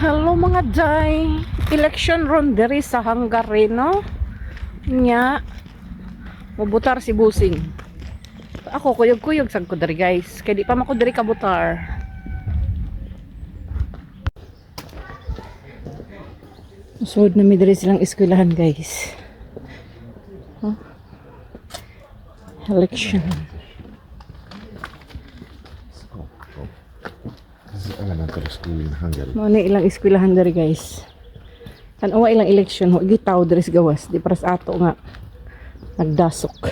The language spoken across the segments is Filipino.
Hello mga day. Election ron diri sa Hungary, no? Nya mabutar si Busing. Ako kuyog-kuyog sad ko diri, guys. Kay di pa man ko diri kabutar. Usod na mi diri silang eskwelahan, guys. Huh? Election. This is elementary school in Hungary. Mo na ilang eskwelahan diri, guys. Tanawa ilang election, wa gitaw diri sa gawas. Di para sa ato nga nagdasok.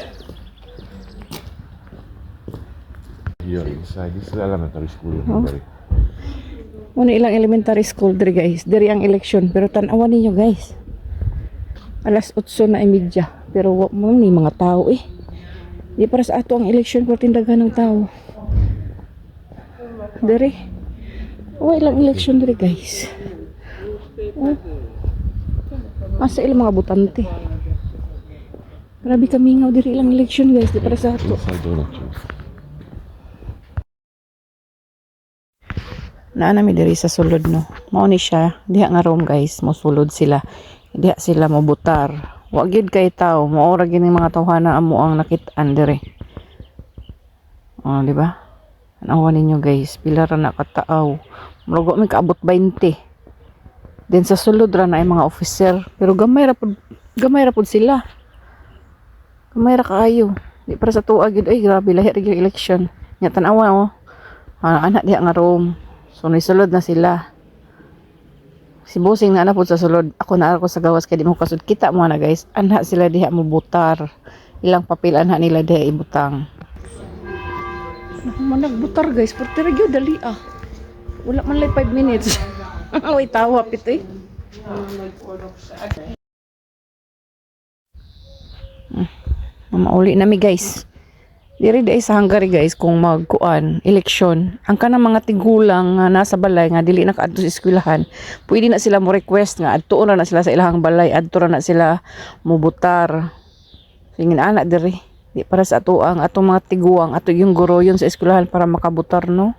Here inside, this is elementary school in Oh. Hungary. Muna ilang elementary school diri, guys. Diri ang election. Pero tanawa ninyo, guys. Alas 8:30. Pero wa mo ni mga tao eh. Di para sa ato ang election pero tindagan ng tao. Diri. Oh, ilang election diri, guys. Oh. Asa ilang mga butante. Grabe kamingaw diri ilang election, guys. Di para sa ato. Inside donut. Naanami diri sa sulod, no. Mao ni siya diha nga room, guys, mo sulod sila, diha sila mo butar. Wa gyud kay tao, mao ra gini mga tawhana amo ang nakit-an diri. Oh, di ba? Anawa ninyo, guys, pila ra na kataaw. Murag mi kaabot 20. Then sa sulod ra na ay mga officer, pero gamay ra pud sila. Gamay ra kaayo. Di para sa tuwa gyud, ay grabe lahi ra gyud election. Nya tan-awa, oh. Anak diha nga room. So, nisulod na sila. Si Busing na po sa sulod. Ako na ako sa gawas kaya di mo kasud. Kita mo na, guys. Anha sila diha mo butar. Ilang papel anha nila diha ibutang. Man nagbutar, guys. Pero tira gyud dali ah. Wala man lang 5 minutes. Way tawa pito eh. Mauli na mi, guys. Diri day sa Hungary, guys, kung magkuan eleksyon, ang kanang mga tigulang nga nasa balay nga dili nakaadto sa eskwelahan, pwede na sila mo request nga adto na sila sa ilahang balay, adto na sila mo butar. Singin anak diri, di para sa ato ang atong mga tiguang, ato yung guro yun sa eskwelahan para makabutar, no.